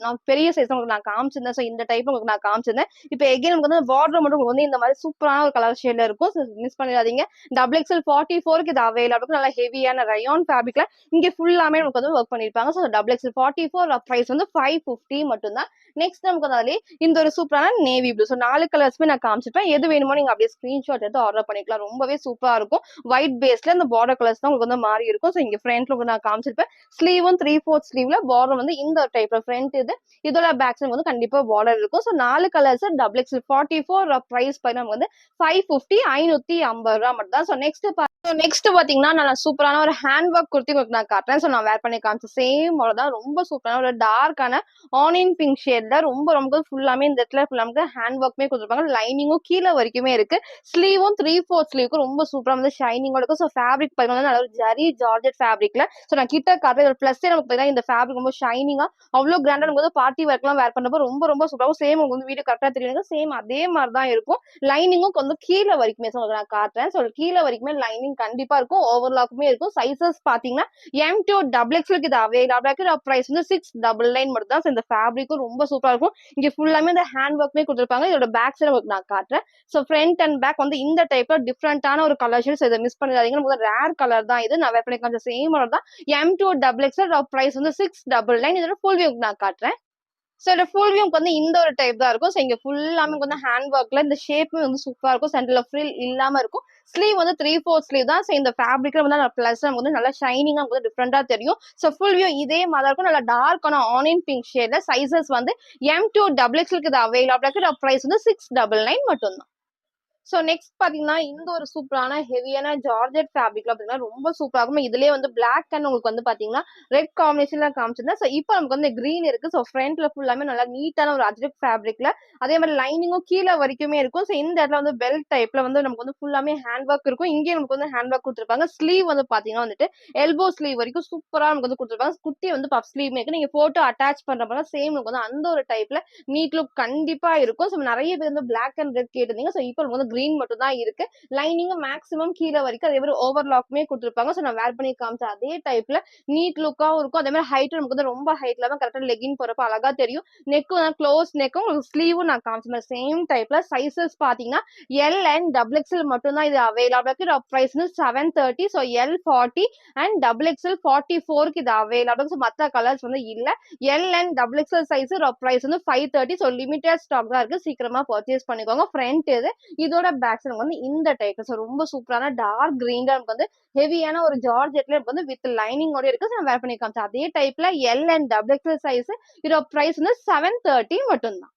நான் பெரிய சைஸ் உங்களுக்கு நான் காமிச்சிருந்தேன். சோ இந்த டைப் உங்களுக்கு நான் காமிச்சிருந்தேன். இப்போ எகைன் நமக்கு வந்து பார்டர் மட்டும் உங்களுக்கு வந்து இந்த மாதிரி சூப்பரான ஒரு கலர் ஷேட்ல இருக்கும். மிஸ் பண்ணிடாதீங்க. XXL 44க்கு இது அவைலபிள். நல்லா ஹெவியான ரயான் ஃபேப்ரிக்ல இங்க ஃபுல்லாமே நமக்கு வந்து ஒர்க் பண்ணிருப்பாங்க. சோ XXL 44 பிரைஸ் வந்து 550 மட்டும் தான். நெக்ஸ்ட் நமக்கு வந்து இந்த ஒரு சூப்பரான நேவி ப்ளூ. சோ 4 கலர்ஸ்மே நான் காமிச்சிருப்பேன். எது வேணுமோ நீங்க அப்படியே ஸ்கிரீன்ஷாட் எடுத்து ஆர்டர் பண்ணிக்கலாம். ரொம்பவே சூப்பரா இருக்கும். ஒயிட் பேஸ்ல இந்த பார்டர் கலர்ஸ் தான் உங்களுக்கு வந்து மாறி இருக்கும். சோ இங்க ஃப்ரண்ட்ல நான் காமிச்சிருப்பேன். ஸ்லீவும் 3/4 ஸ்லீவ்ல பார்டர் வந்து இந்த டைப்ல ஃப்ரண்ட் இதோட பேக் சைடு வந்து கண்டிப்பா பார்டர் இருக்கும். சோ 4 கலர்ஸ் XXL 44 பிரைஸ் பண்ண வந்து 550 550 மட்டும் தான். சோ நெக்ஸ்ட் பாத்தீங்கன்னா நான் சூப்பரான ஒரு ஹேண்ட் ஒர்க் குர்த்தி உங்களுக்கு நான் காட்டுறேன். சோ நான் வேர் பண்ணி காமிச்சேன். சேம் தான் ரொம்ப சூப்பரான ஒரு டார்க்கான ஆனியன் பிங்க் ஷேட்ல ரொம்ப ரொம்ப ஃபுல்லாமே இந்த இடத்துல ஃபுல்லாமே ஹேண்ட் ஒர்க்மே கொடுத்துருப்பாங்க. லைனிங்கும் கீழே வரைக்குமே இருக்கு. ஸ்லீவும் 3/4 ஸ்லீவுக்கு ரொம்ப சூப்பரா வந்து ஷைனிங்கோட இருக்கும். ஸோ ஃபேப்ரிக் பார்த்தீங்கன்னா நல்ல ஒரு ஜரி ஜார்ஜெட் ஃபேப்ரிக்ல. ஸோ நான் கிட்ட காட்டுற ஒரு பிளஸ் நமக்கு பார்த்தீங்கன்னா இந்த ஃபேப்ரிக் ரொம்ப ஷைனிங்கா அவ்வளோ கிராண்டா நமக்கு வந்து பார்ட்டி ஒர்க்லாம் வேர் பண்ணப்போ ரொம்ப ரொம்ப சூப்பராகவும் சேம் உங்களுக்கு வந்து வீடியோ கரெக்டாக தெரியுங்க. சேம் அதே மாதிரி தான் இருக்கும். லைனிங்கும் கொஞ்சம் கீழே வரைக்குமே ஸோ நான் காட்டுறேன். ஸோ கீழே வரைக்குமே லைனிங் கண்டிப்பா இருக்கும். ஓவர்லாக்குமே இருக்கும். சைசஸ் பார்த்தீங்கன்னா M2 XXL இது அவைலபிள். பிரைஸ் வந்து 699 மட்டும் தான். இந்த ஃபேப்ரிக்கும் ரொம்ப சூப்பரா இருக்கும். இங்க ஃபுல்லாமே இந்த ஹேண்ட் ஒர்க்மே கொடுத்துருப்பாங்க. இதோட பேக் சைடு உங்களுக்கு நான் காட்டுறேன். சோ ஃப்ரண்ட் அண்ட் பேக் வந்து இந்த டைப்ல டிஃப்ரெண்டான ஒரு கலர் ஷேட். இதை மிஸ் பண்ணிடாதீங்க. நமக்கு ரேர் கலர் தான் இது. நான் வேர் பண்ணி காமிச்ச சேம் கலர் தான். M2 XXL பிரைஸ் வந்து 699. இதோட ஃபுல் வியூ நான் காட்டுறேன். சோ இந்த ஃபுல் வியூ வந்து இந்த ஒரு டைப் தான் இருக்கும். சோ இங்க ஃபுல்லாமே வந்து ஹேண்ட் ஒர்க்ல இந்த ஷேப்பும் வந்து சூப்பரா இருக்கும். சென்டர்ல ஃப்ரில் இல்லாம இருக்கும். ஸ்லீவ் வந்து 3/4 ஸ்லீவ் தான். சோ இந்த ஃபேப்ரிக்ல வந்து பிளஸ் வந்து நல்லா ஷைனிங்கா வந்து டிஃப்ரெண்டா தெரியும். சோ ஃபுல் வியூ இதே மாதிரி இருக்கும். நல்லா டார்க்கான ஆனியன் பிங்க் ஷேட்ல சைசஸ் வந்து M2 XXL இது அவைலபிள். பிரைஸ் வந்து 699 மட்டும் தான். சோ நெக்ஸ்ட் பாத்தீங்கன்னா இந்த ஒரு சூப்பரான ஹெவியான ஜார்ஜெட் ஃபேப்ரிக்ல பாத்தீங்கன்னா ரொம்ப சூப்பரா இருக்கும். இதுலயே வந்து பிளாக் அண்ட் உங்களுக்கு வந்து பாத்தீங்கன்னா ரெட் காம்பினேஷன்ல காமிச்சிருந்தேன். சோ இப்போ நமக்கு வந்து கிரீன் இருக்கு. சோ ஃப்ரண்ட்ல ஃபுல்லாமே நல்லா நீட்டான ஒரு அஜ்ரக் ஃபேப்ரிக்ல அதே மாதிரி லைனிங்கும் கீழே வரைக்குமே இருக்கும். சோ இந்த இடத்துல வந்து பெல்ட் டைப்ல வந்து நமக்கு வந்து ஃபுல்லாமே ஹேண்ட் ஒர்க் இருக்கும். இங்கே நமக்கு வந்து ஹேண்ட் ஒர்க் கொடுத்துருப்பாங்க. ஸ்லீவ் வந்து பாத்தீங்கன்னா வந்துட்டு எல்போ ஸ்லீவ் வரைக்கும் சூப்பரா நமக்கு வந்து கொடுத்துருப்பாங்க. குட்டி வந்து பஃப் ஸ்லீவ் இருக்கு. நீங்க போட்டோ அட்டாச் பண்ற மாதிரி சேம் நமக்கு வந்து அந்த ஒரு டைப்ல நீட் லுக் கண்டிப்பா இருக்கும். சோ நிறைய பேர் வந்து பிளாக் அண்ட் ரெட் கேட்டிருந்தீங்க. சோ இப்போ வந்து கிரீன் மட்டும் தான் இருக்கு. லைனிங்கும் மேக்ஸிமம் கீழே வரைக்கும் அதே மாதிரி ஓவர்லாக்குமே கொடுத்துருப்பாங்க. சோ நான் வேர் பண்ணி காமிச்ச அதே டைப்ல நீட் லுக்காவும் இருக்கும். அதே மாதிரி ஹைட் நமக்கு வந்து ரொம்ப ஹைட்ல தான் கரெக்டா லெகின் போறப்ப அழகா தெரியும். நெக் க்ளோஸ் நெக்கும் ஸ்லீவும் நான் காமிச்ச சேம் டைப்ல சைசஸ் பாத்தீங்கன்னா எல் அண்ட் XXL மட்டும் தான் இது அவைலபிள். பிரைஸ் வந்து 730. சோ L40 அண்ட் XXL 44க்கு இது அவைலபிள். சோ மத்த கலர்ஸ் வந்து இல்ல. L and XXL size price வந்து 530. சோ லிமிடெட் ஸ்டாக் தான் இருக்கு. சீக்கிரமா பர்ச்சேஸ் பண்ணிக்கோங்க. ஃப்ரண்ட் இதோட பேக் சைடு வந்து இந்த டைப். சோ ரொம்ப சூப்பரான டார்க் கிரீன்ல நமக்கு வந்து ஹெவியான ஒரு ஜார்ஜெட்ல வந்து வித் லைனிங்கோட இருக்கு. சோ நான் வேர் பண்ணி காமிச்சேன் அதே டைப்ல எல் அண்ட் XXL சைஸ் இதோட பிரைஸ் வந்து 730 மட்டும் தான்.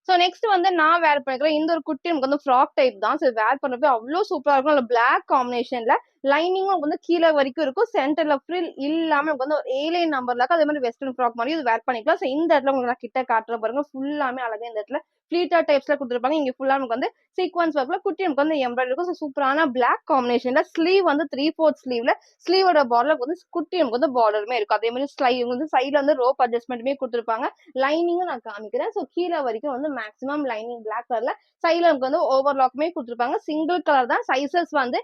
சோ நெக்ஸ்ட் வந்து நான் வேர் பண்ணிக்கிறேன் இந்த ஒரு குட்டி நமக்கு வந்து ஃப்ராக் டைப் தான். சோ வேர் பண்றப்ப அவ்வளவு சூப்பரா இருக்கும். நல்ல பிளாக் காம்பினேஷன்ல லைனிங்கும் வந்து கீழே வரைக்கும் இருக்கும். சென்டர்ல ஃப்ரில் இல்லாம நமக்கு வந்து ஒரு ஏலியன் நம்பர்ல அதே மாதிரி வெஸ்டர்ன் ஃப்ராக் மாதிரி இது வேர் பண்ணிக்கலாம். சோ இந்த இடத்துல உங்களுக்கு நான் கிட்ட காட்டுற பாருங்க ஃபுல்லாமே அழகா இந்த இடத்துல ஃபிளீட்டர் டைப்ஸ்ல கொடுத்துருப்பாங்க. இங்க ஃபுல்லா நமக்கு வந்து சீக்வன்ஸ் ஒர்க்ல குட்டி நமக்கு வந்து எம்ப்ராய்டரி இருக்கும். சோ சூப்பரான பிளாக் காம்பினேஷன்ல ஸ்லீவ் வந்து 3/4 ஸ்லீவ்ல ஸ்லீவோட பார்டர்ல வந்து குட்டி நமக்கு வந்து பார்டருமே இருக்கும். அதே மாதிரி ஸ்லைவ் வந்து சைட்ல வந்து ரோப் அட்ஜஸ்ட்மெண்ட்டுமே கொடுத்துருப்பாங்க. லைனிங்கும் நான் காமிக்கிறேன். சோ கீழே வரைக்கும் வந்து மேக்ஸிமம் லைனிங் பிளாக் கலர்ல சைட்ல நமக்கு வந்து ஓவர்லாக்குமே கொடுத்துருப்பாங்க. சிங்கிள் கலர் தான். சைசஸ் வந்து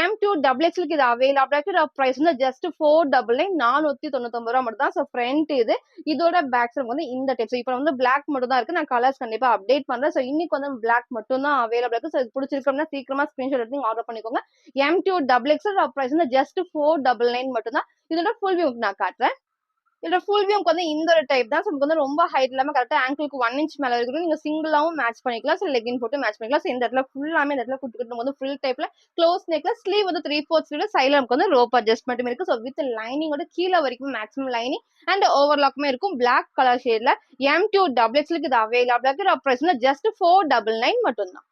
M2 XXL இது அவைலபிள். பிரைஸ் வந்து ஜஸ்ட் 499 499 மட்டும் தான். சோ ஃப்ரண்ட் இதோட பேக் சைடு வந்து இந்த டைப். இப்போ வந்து பிளாக் மட்டும் தான் இருக்கு. நான் கலர்ஸ் கண்டிப்பா அப்டேட் அப்டேட் பண்றேன். சோ இன்னைக்கு வந்து பிளாக் மட்டும் தான் அவைலபிள் இருக்கு. சோ இது பிடிச்சிருக்குன்னா சீக்கிரமா ஸ்கிரீன்ஷாட் எடுத்து ஆர்டர் பண்ணிக்கோங்க. M2 XXL பிரைஸ் வந்து ஜஸ்ட் 499 மட்டும் தான். இதோட ஃபுல் வியூ நான் காட்டுறேன். இதோட ஃபுல் வியூ வந்து இந்த ஒரு டைப் தான். நமக்கு வந்து ரொம்ப ஹைட் இல்லாம கரெக்டா ஆங்கிளுக்கு 1 இன்ச் மேல இருக்கணும். நீங்க சிங்கிளாவும் மேட்ச் பண்ணிக்கலாம். சோ லெகின் போட்டு மேட்ச் பண்ணிக்கலாம். சோ இந்த இடத்துல ஃபுல்லாமே இந்த இடத்துல குடுத்துட்டு வந்து ஃபுல் டைப்ல க்ளோஸ் நெக்ல ஸ்லீவ் வந்து 3/4 ஸ்லீவ்ல சைடுல நமக்கு வந்து ரோப் அட்ஜஸ்ட்மென்ட்டும் இருக்கு. சோ வித் லைனிங்கோட கீழ வரைக்கும் மேக்ஸிமம் லைனிங் அண்ட் ஓவர்லாக்குமே இருக்கும். Black கலர் ஷேட்ல M2 XXL இது அவைலபிளா இருக்கு. பிரைஸ் வந்து ஜஸ்ட் 499 மட்டும் தான்.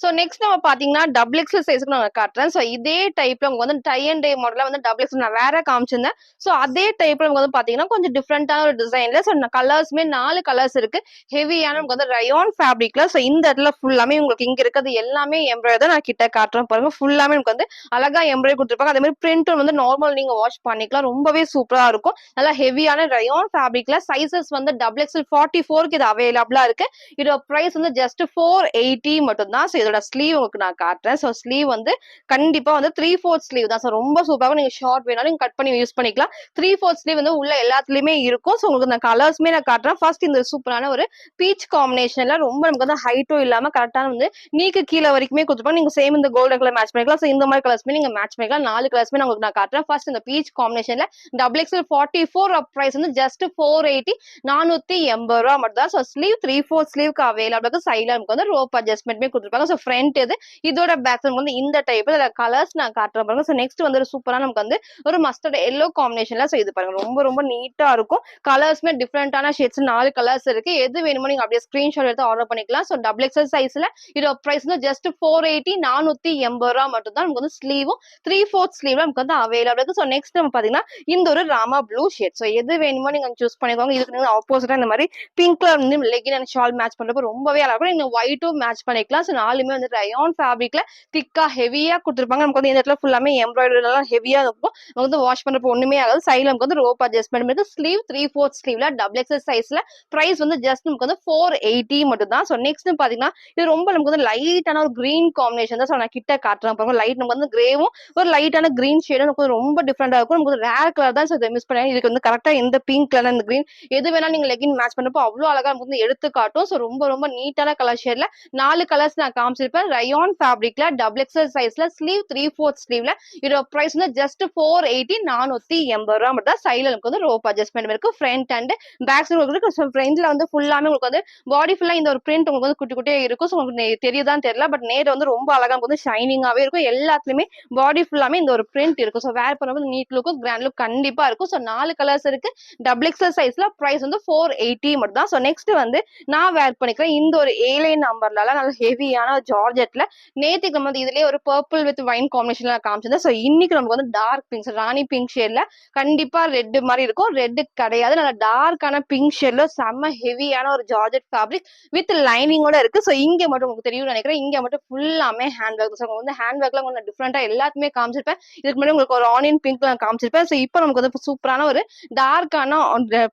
சோ நெக்ஸ்ட் நம்ம பாத்தீங்கன்னா டபுள் எக்ஸல் சைஸ்க்கு நான் காட்டுறேன். சோ இதே டைப்ல உங்களுக்கு வந்து டை அண்ட் டை மாடல்ல வந்து டபுள் எக்ஸல் நான் வேற காமிச்சிருந்தேன். சோ அதே டைப்ல உங்களுக்கு வந்து பாத்தீங்கன்னா கொஞ்சம் டிஃப்ரெண்டான ஒரு டிசைன்ல சோ கலர்ஸ்மே 4 கலர்ஸ் இருக்கு. ஹெவியான உங்களுக்கு வந்து ரயான் ஃபேப்ரிக்ல சோ இந்த இடத்துல ஃபுல்லாமே உங்களுக்கு இங்க இருக்கிறது எல்லாமே எம்ப்ராய்டரி நான் கிட்ட காட்டுறேன் பாருங்க. ஃபுல்லாமே உங்களுக்கு வந்து அழகா எம்ப்ராய்டரி கொடுத்துருப்பாங்க. அதே மாதிரி பிரிண்ட் வந்து நார்மல் நீங்க வாஷ் பண்ணிக்கலாம். ரொம்பவே சூப்பரா இருக்கும். நல்லா ஹெவியான ரயான் ஃபேப்ரிக்ல சைசஸ் வந்து டபுள் எக்ஸல் 44க்கு இது அவைலபிளா இருக்கு. இதோட பிரைஸ் வந்து ஜஸ்ட் 480 மட்டும் தான். சோ இதோட ஸ்லீவ் உங்களுக்கு நான் காட்டுறேன். சோ ஸ்லீவ் வந்து கண்டிப்பா வந்து 3/4 ஸ்லீவ் தான். சோ ரொம்ப சூப்பரா நீங்க ஷார்ட் வேணாலும் நீங்க கட் பண்ணி யூஸ் பண்ணிக்கலாம். 3/4 ஸ்லீவ் வந்து உள்ள எல்லாத்துலயுமே இருக்கும். சோ உங்களுக்கு நான் கலர்ஸ்மே நான் காட்டுறேன். ஃபர்ஸ்ட் இந்த சூப்பரான ஒரு பீச் காம்பினேஷன்ல ரொம்ப நமக்கு வந்து ஹைட்டும் இல்லாம கரெக்டான வந்து நீக்கு கீழ வரைக்குமே கொடுத்துருப்பாங்க. நீங்க சேம் இந்த கோல்டன் கலர் மேட்ச் பண்ணிக்கலாம். சோ இந்த மாதிரி கலர்ஸ்மே நீங்க மேட்ச் பண்ணிக்கலாம். 4 கலர்ஸ்மே நான் உங்களுக்கு நான் காட்டுறேன். ஃபர்ஸ்ட் இந்த பீச் காம்பினேஷன்ல டபுள் எக்ஸல் 44 பிரைஸ் வந்து ஜஸ்ட் 480 480 மட்டும் தான். சோ ஸ்லீவ் 3/4 ஸ்லீவ்க்கு அவைலபிள் இருக்கு. சைடுல நமக்கு வந்து ரோப் அட்ஜஸ்ட்மென்ட்மே கொடுத்துருப்பாங்க. சோ ஃப்ரண்ட் இது இதோட பேக் சைடு வந்து இந்த டைப்ல கலர்ஸ் நான் காட்டுறேன் பாருங்க. சோ நெக்ஸ்ட் வந்து ஒரு சூப்பரா நமக்கு வந்து ஒரு மஸ்டர்ட் எல்லோ காம்பினேஷன்ல சோ இது பாருங்க ரொம்ப ரொம்ப நீட்டா இருக்கும். கலர்ஸ்மே டிஃபரெண்டான ஷேட்ஸ் 4 கலர்ஸ் இருக்கு. எது வேணுமோ நீங்க அப்படியே ஸ்கிரீன்ஷாட் எடுத்து ஆர்டர் பண்ணிக்கலாம். சோ டபுள் எக்ஸல் சைஸ்ல இதோட பிரைஸ் வந்து ஜஸ்ட் 480 480 மட்டும் தான். நமக்கு வந்து ஸ்லீவும் 3/4 ஸ்லீவ்ல நமக்கு வந்து அவைலபிள் இருக்கு. சோ நெக்ஸ்ட் நம்ம பாத்தீங்கன்னா இந்த ஒரு ராமா ப்ளூ ஷேட். சோ எது வேணுமோ நீங்க சூஸ் பண்ணிக்கோங்க. இதுக்கு நீங்க ஆப்போசிட்டா இந்த மாதிரி பிங்க்ல வந்து லெகின் அண்ட் ஷால் மேட்ச் பண்றப்ப ரொம்பவே அழகா இருக்கும். நீங்க ஒயிட்டும் மேட்ச் பண்ணிக்கலாம். சோ நாலுமே வந்து ரயான் ஃபேப்ரிக்ல திக்கா ஹெவியா கொடுத்துருப்பாங்க. நமக்கு வந்து இந்த இடத்துல ஃபுல்லாமே எம்ப்ராய்டரி எல்லாம் ஹெவியா இருக்கும். நமக்கு வந்து வாஷ் பண்றப்ப ஒண்ணுமே ஆகாது. சைடுல நமக்கு வந்து ரோப் அட்ஜஸ்ட்மெண்ட் இருக்கு. ஸ்லீவ் 3/4 ஸ்லீவ்ல டபுள் எக்ஸல் சைஸ்ல பிரைஸ் வந்து ஜஸ்ட் நமக்கு வந்து 480 மட்டும் தான். சோ நெக்ஸ்ட் பாத்தீங்கன்னா இது ரொம்ப நமக்கு வந்து லைட்டான ஒரு கிரீன் காம்பினேஷன் தான். சோ நான் கிட்ட காட்டுறேன் பாருங்க. லைட் நமக்கு வந்து கிரேவும் ஒரு லைட்டான கிரீன் ஷேடும் நமக்கு வந்து ரொம்ப டிஃபரெண்டா இருக்கும். நமக்கு வந்து ரேர் கலர் தான். சோ இதை மிஸ் பண்ணாங்க. இதுக்கு வந்து கரெக்டா இந்த பிங்க் கலர் இந்த கிரீன் எது வேணாலும் நீங்க லெகின் மேட்ச் பண்ணப்போ அவ்வளவு அழகா நமக்கு வந்து எடுத்து காட்டும். சோ ரொம்ப ரொம்ப நீட்டான கலர் ஷேட்ல 4 கலர்ஸ் நான் காமிச்சிருப்பேன். ரயான் ஃபேப்ரிக்ல டபுள் எக்ஸல் சைஸ்ல ஸ்லீவ் 3/4 ஸ்லீவ்ல இதோட பிரைஸ் வந்து ஜஸ்ட் 480 480 மட்டும் தான். சைடுல நமக்கு வந்து ரோப் அட்ஜஸ்ட்மெண்ட் இருக்கு. ஃப்ரண்ட் அண்ட் பேக் சைடு உங்களுக்கு ஃப்ரண்ட்ல வந்து ஃபுல்லாமே உங்களுக்கு வந்து பாடி ஃபுல்லா இந்த ஒரு பிரிண்ட் உங்களுக்கு வந்து குட்டி குட்டியா இருக்கும். சோ உங்களுக்கு தெரியுதான்னு தெரியல. பட் நேர் வந்து ரொம்ப அழகா நமக்கு வந்து ஷைனிங்காவே இருக்கும். எல்லாத்துலயுமே பாடி ஃபுல்லாமே இந்த ஒரு பிரிண்ட் இருக்கும். சோ வேர் பண்ணும்போது நீட் லுக்கும் கிராண்ட் லுக் கண்டிப்பா இருக்கும். சோ 4 கலர்ஸ் இருக்கு. டபுள் எக்ஸல் சைஸ்ல பிரைஸ் வந்து 480 மட்டும் தான். சோ நெக்ஸ்ட் வந்து நான் வேர் பண்ணிக்கிறேன் இந்த ஒரு ஏலைன் நம்பர்ல நல்ல ஹெவியான ஜார்ஜெட்ல நேத்துக்கு நம்ம வந்து இதுலயே ஒரு பர்பிள் வித் வைன் காம்பினேஷன்ல காமிச்சிருந்தேன். சோ இன்னைக்கு நமக்கு வந்து டார்க் பிங்க் ராணி பிங்க் ஷேட்ல கண்டிப்பா ரெட் மாதிரி இருக்கும். ரெட் கிடையாது. நல்ல டார்க்கான பிங்க் ஷேட்ல செம்ம ஹெவியான ஒரு ஜார்ஜெட் ஃபேப்ரிக் வித் லைனிங்கோட இருக்கு. சோ இங்க மட்டும் உங்களுக்கு தெரியும் நினைக்கிறேன். இங்க மட்டும் ஃபுல்லாமே ஹேண்ட் ஒர்க். சோ வந்து ஹேண்ட் ஒர்க்ல கொஞ்சம் டிஃப்ரெண்டா எல்லாத்துமே காமிச்சிருப்பேன். இதுக்கு முன்னாடி உங்களுக்கு ஒரு ஆனியன் பிங்க்ல காமிச்சிருப்பேன். சோ இப்போ நமக்கு வந்து சூப்பரான ஒரு டார்க்கான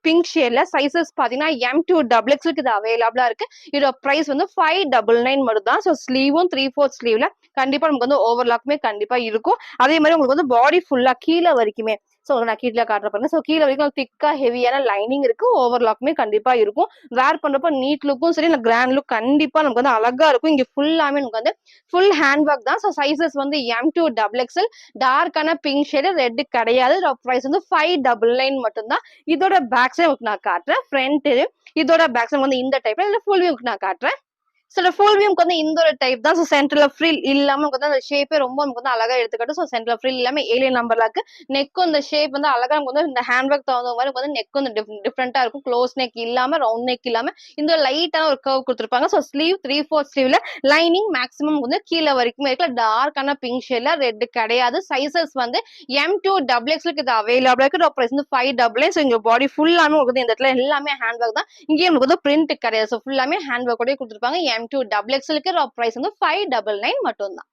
பிங்க் ஷேட்ல சைசஸ் பாத்தீங்கன்னா M2 XXL இது அவைலபிளா இருக்கு. இதோட பிரைஸ் வந்து 599 மட்டும் தான். சோ ஸ்லீவும் 3/4 ஸ்லீவ்ல கண்டிப்பா நமக்கு வந்து ஓவர்லாக்குமே கண்டிப்பா இருக்கும். அதே மாதிரி உங்களுக்கு வந்து பாடி ஃபுல்லா கீழ வரைக்குமே சோ நான் கீழே காட்டுற பாருங்க. சோ கீழ வரைக்கும் திக்கா ஹெவியான லைனிங் இருக்கு. ஓவர்லாக்குமே கண்டிப்பா இருக்கும். வேர் பண்றப்ப நீட் லுக்கும் சரி கிராண்ட் லுக் கண்டிப்பா நமக்கு வந்து அழகா இருக்கும். இங்க ஃபுல்லாமே நமக்கு வந்து ஃபுல் ஹேண்ட் ஒர்க் தான். சோ சைசஸ் வந்து M2 XXL டார்க்கான பிங்க் ஷேடு ரெட் கிடையாது. பிரைஸ் வந்து 599 மட்டும் தான். இதோட பேக் சைடு நான் காட்டுறேன். ஃப்ரண்ட் இதோட பேக் சைடு வந்து இந்த டைப்ல இல்ல ஃபுல் வியூ நான் காட்டுறேன். சில ஃபுல் வியூக்கு வந்து இந்த ஒரு டைப் தான். சோ சென்டர்ல ஃப்ரில் இல்லாம நமக்கு வந்து அந்த ஷேப்பே ரொம்ப நமக்கு வந்து அழகா எடுத்துக்காட்டும். சோ சென்டர்ல ஃப்ரில் இல்லாம ஏலியன் நம்பர்ல இருக்கு. நெக்கும் இந்த ஷேப் வந்து அழகா நமக்கு வந்து இந்த ஹேண்ட் ஒர்க் தகுந்த மாதிரி வந்து நெக் வந்து டிஃப்ரெண்டா இருக்கும். க்ளோஸ் நெக் இல்லாம ரவுண்ட் நெக் இல்லாம இந்த லைட்டான ஒரு கர்வ் கொடுத்துருப்பாங்க. சோ ஸ்லீவ் 3/4 ஸ்லீவ்ல லைனிங் மேக்ஸிமம் வந்து கீழ வரைக்கும் இருக்கு. டார்க்கான பிங்க் ஷேட்ல ரெட் கிடையாது. சைசஸ் வந்து M2 XXL இது அவைலபிளா இருக்கு. பிரைஸ் வந்து 599. சோ இங்க பாடி ஃபுல்லாமே உங்களுக்கு இந்த இடத்துல எல்லாமே ஹேண்ட் ஒர்க் தான். இங்கே நமக்கு வந்து பிரிண்ட் கிடையாது. சோ ஃபுல்லாமே ஹேண்ட் ஒர்க் கொடுத்துருப்பாங்க. M2 XXL பிரைஸ் வந்து 599 மட்டும் தான்.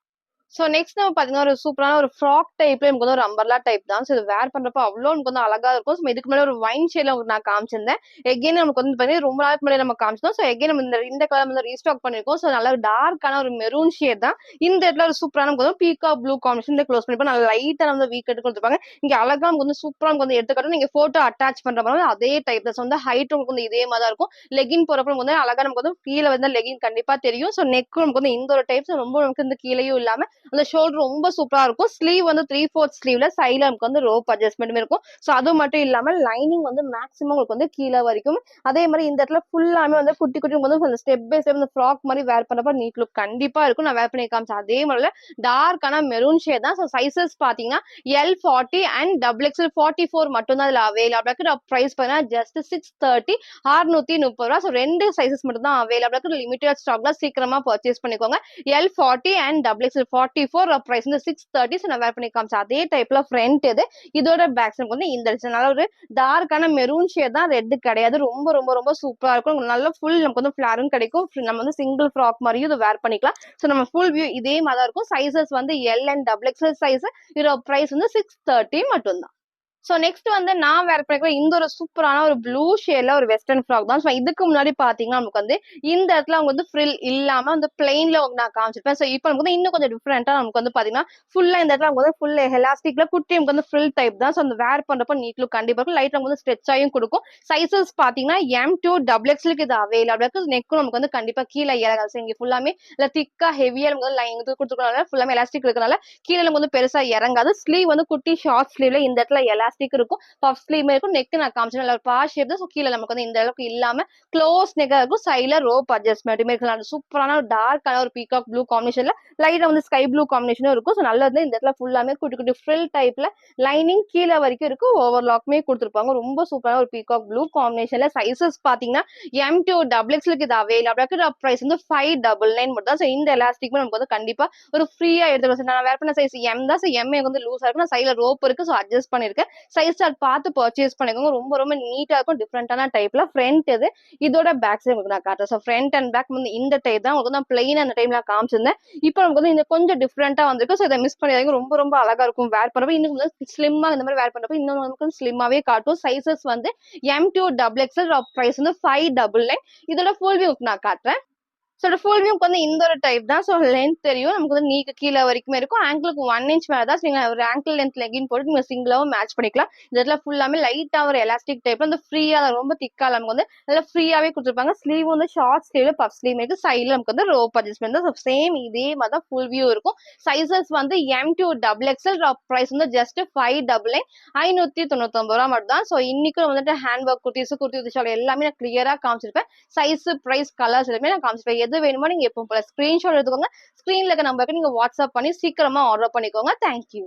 சோ நெக்ஸ்ட் நம்ம பாத்தீங்கன்னா ஒரு சூப்பரான ஒரு ஃப்ராக் டைப்ல நமக்கு வந்து ஒரு அம்பர்லா டைப் தான். சோ இது வேர் பண்றப்ப அவ்வளோ நமக்கு வந்து அழகா இருக்கும். சோ இதுக்கு முன்னாடி ஒரு வைன் ஷேட்ல உங்களுக்கு நான் காமிச்சிருந்தேன். எகைன் நமக்கு வந்து பாத்தீங்கன்னா ரொம்ப நாளுக்கு முன்னாடி நம்ம காமிச்சோம். சோ எகைன் நம்ம இந்த கலர் வந்து ரீஸ்டாக் பண்ணிருக்கோம். சோ நல்ல ஒரு டார்க்கான ஒரு மெரூன் ஷேட் தான். இந்த இடத்துல ஒரு சூப்பரான நமக்கு வந்து பீகா ப்ளூ காம்பினேஷன் க்ளோஸ் பண்ணிப்போம். நல்ல லைட்டா வந்து வீ கட் கொடுத்துருப்பாங்க. இங்க அழகா நமக்கு வந்து சூப்பரா நமக்கு வந்து எடுத்துக்காட்டும். நீங்க போட்டோ அட்டாச் பண்ற மாதிரி அதே டைப் தான். வந்து ஹைட் உங்களுக்கு வந்து இதே மாதிரி தான் இருக்கும். லெகின் போறப்ப நமக்கு வந்து அழகா நமக்கு வந்து கீழே வந்து லெகின் கண்டிப்பா தெரியும். சோ நெக்கும் நமக்கு வந்து இந்த ஒரு டைப்ஸ் ரொம்ப நமக்கு வந்து கீழேயும் இல்லாம அந்த ஷோல்டர் ரொம்ப சூப்பரா இருக்கும். ஸ்லீவ் வந்து 3/4 ஸ்லீவ்ல சைடுல நமக்கு வந்து ரோப் அட்ஜஸ்ட்மெண்ட்டும் இருக்கும். சோ அது மட்டும் இல்லாம லைனிங் வந்து மேக்ஸிமம் உங்களுக்கு வந்து கீழே வரைக்கும். அதே மாதிரி இந்த இடத்துல ஃபுல்லாமே வந்து குட்டி குட்டி வந்து ஸ்டெப் பை ஸ்டெப் இந்த ஃப்ராக் மாதிரி வேர் பண்றப்ப நீட் லுக் கண்டிப்பா இருக்கும். நான் வேர் பண்ணி காமிச்சேன் அதே மாதிரில டார்க்கான மெரூன் ஷேட் தான். ஸோ சைசஸ் பாத்தீங்கன்னா L40 அண்ட் XXL 44 மட்டும் தான் இதுல அவைலபிள் இருக்கு. பிரைஸ் பாத்தீங்கன்னா ஜஸ்ட் 630 630 ரூபா. ஸோ 2 சைசஸ் மட்டும் தான் அவைலபிள் இருக்கு. லிமிடெட் ஸ்டாக்ல சீக்கிரமா பர்ச்சேஸ் பண்ணிக்கோங்க. L40 அண்ட் XXL 44 பிரைஸ் வந்து 630. ஸோ நான் வேர் பண்ணி காமிச்சேன் அதே டைப்ல ஃப்ரண்ட் இது. இதோட பேக் சைடு வந்து இந்த நல்ல ஒரு டார்க்கான மெரூன் ஷேட் தான், ரெட் கிடையாது. ரொம்ப ரொம்ப ரொம்ப சூப்பரா இருக்கும். நல்ல ஃபுல் நமக்கு வந்து ஃபிளாரும் கிடைக்கும். நம்ம வந்து சிங்கிள் ஃப்ராக் மாதிரியும் இதை வேர் பண்ணிக்கலாம். ஸோ நம்ம ஃபுல் வியூ இதே மாதிரி தான் இருக்கும். சைசஸ் வந்து L அண்ட் XXL சைஸ். இதோட பிரைஸ் வந்து 630 மட்டும் தான். சோ நெக்ஸ்ட் வந்து நான் வேர் பண்ணிக்கிற இந்த ஒரு சூப்பரான ஒரு ப்ளூ ஷேட்ல ஒரு வெஸ்டர்ன் ஃப்ராக் தான். சோ இதுக்கு முன்னாடி பாத்தீங்கன்னா நமக்கு வந்து இந்த இடத்துல அவங்க வந்து ஃப்ரில் இல்லாம வந்து பிளெயின்ல நான் காமிச்சிருப்பேன். சோ இப்போ நமக்கு வந்து இன்னும் கொஞ்சம் டிஃப்ரெண்டா நமக்கு வந்து பாத்தீங்கன்னா ஃபுல்லா இந்த இடத்துல நமக்கு வந்து ஃபுல் எலாஸ்டிக்ல குட்டி நமக்கு வந்து ஃப்ரில் டைப் தான். சோ அந்த வேர் பண்றப்ப நீட் லுக் கண்டிப்பா இருக்கும். லைட் நமக்கு வந்து ஸ்ட்ரெச் ஆயும் கொடுக்கும். சைசஸ் பாத்தீங்கன்னா M2 XXL இது அவைலபிள் இருக்கு. நெக்கும் நமக்கு வந்து கண்டிப்பா கீழே இறங்காது. இங்க ஃபுல்லாமே இல்ல திக்கா ஹெவியா நமக்கு லைன் கொடுத்துருக்கனால ஃபுல்லாமே எலாஸ்டிக் இருக்கனால கீழே நமக்கு வந்து பெருசா இறங்காது. ஸ்லீவ் வந்து குட்டி ஷார்ட் ஸ்லீவ்ல இந்த இடத்துல எலாஸ்டிக் இருக்கும். பஃப் ஸ்லீவ் இருக்கும். நெக் நான் காமிச்சேன் நல்ல பா ஷேப் தான். கீழே நமக்கு வந்து இந்த அளவுக்கு இல்லாம க்ளோஸ் நெக்கா இருக்கும். சைடுல ரோப் அட்ஜஸ்ட்மெண்ட்டுமே இருக்கலாம். சூப்பரான ஒரு டார்க்கான ஒரு பீகாக் ப்ளூ காம்பினேஷன்ல லைட்டா வந்து ஸ்கை ப்ளூ காம்பினேஷனும் இருக்கும். ஸோ நல்லது இந்த இடத்துல ஃபுல்லாமே குட்டி குட்டி ஃப்ரில் டைப்ல லைனிங் கீழே வரைக்கும் இருக்கும். ஓவர்லாக்குமே கொடுத்துருப்பாங்க. ரொம்ப சூப்பரான ஒரு பீகாக் ப்ளூ காம்பினேஷன்ல சைசஸ் பாத்தீங்கன்னா M2 XXL இது அவைலபிள் இருக்கு. பிரைஸ் வந்து 599 மட்டும் தான். ஸோ இந்த எலாஸ்டிக் நமக்கு வந்து கண்டிப்பா ஒரு ஃப்ரீயா எடுத்துக்கலாம். நான் வேர் பண்ண சைஸ் M தான். ஸோ M வந்து லூஸா இருக்கு. நான் சைடுல ரோப் இருக்கு. ஸோ அட்ஜஸ்ட் பண்ணிருக்கேன். சைஸ் சார்ட் பார்த்து பர்ச்சேஸ் பண்ணிக்கோங்க. ரொம்ப ரொம்ப நீட்டா இருக்கும். டிஃப்ரெண்டான டைப்ல ஃப்ரண்ட் இது. இதோட பேக் சைடு உங்களுக்கு நான் காட்டுறேன். ஸோ ஃப்ரண்ட் அண்ட் பேக் வந்து இந்த டைப் தான். உங்களுக்கு நான் பிளெயின் அந்த டைம்ல காமிச்சிருந்தேன். இப்போ நமக்கு வந்து இந்த கொஞ்சம் டிஃப்ரெண்டா வந்திருக்கு. ஸோ இதை மிஸ் பண்ணிடாதீங்க. ரொம்ப ரொம்ப அழகா இருக்கும் வேர் பண்றப்ப. இன்னும் வந்து ஸ்லிம்மா இந்த மாதிரி வேர் பண்றப்ப இன்னும் நமக்கு ஸ்லிம்மாவே காட்டும். சைசஸ் வந்து M2 XXL பிரைஸ் வந்து 599. இதோட ஃபுல் வியூ நான் காட்டுறேன். ஸோ ஃபுல் வியூக்கு வந்து இந்த ஒரு டைப் தான். ஸோ லென்த் தெரியும். நமக்கு வந்து நீக்கு கீழே வரைக்குமே இருக்கும். ஆங்கிளுக்கு 1 இன்ச் மேலே தான். நீங்க ஒரு ஆங்கிள் லென்த் லெகின் போட்டு நீங்க சிங்கிளாவும் மேட்ச் பண்ணிக்கலாம். இந்த இடத்துல ஃபுல்லாமே லைட்டா ஒரு எலாஸ்டிக் டைப்ல வந்து ஃப்ரீயா ரொம்ப திக்கா நமக்கு வந்து நல்லா ஃப்ரீயாவே கொடுத்துருப்பாங்க. ஸ்லீவ் வந்து ஷார்ட் ஸ்லீவ்ல பஃப் ஸ்லீவ் இருக்கு. சைட்ல நமக்கு வந்து ரோப் அட்ஜஸ்ட்மெண்ட் தான். சேம் இதே மாதிரி தான் ஃபுல் வியூ இருக்கும். சைசஸ் வந்து M2 XXL பிரைஸ் வந்து ஜஸ்ட் 599 599 ரூபா மட்டும் தான். ஸோ இன்னைக்கும் வந்துட்டு ஹேண்ட் ஒர்க் குர்த்தி ஷால் எல்லாமே நான் கிளியரா காமிச்சிருப்பேன். சைஸ் பிரைஸ் கலர்ஸ் எல்லாமே நான் காமிச்சிருப்பேன். எது வேணுமோ நீங்க எப்போ போல ஸ்கிரீன்ஷாட் எடுத்துக்கோங்க. ஸ்கிரீன்ல இருக்க நம்பருக்கு நீங்க வாட்ஸ்அப் பண்ணி சீக்கிரமா ஆர்டர் பண்ணிக்கோங்க. தேங்க்யூ.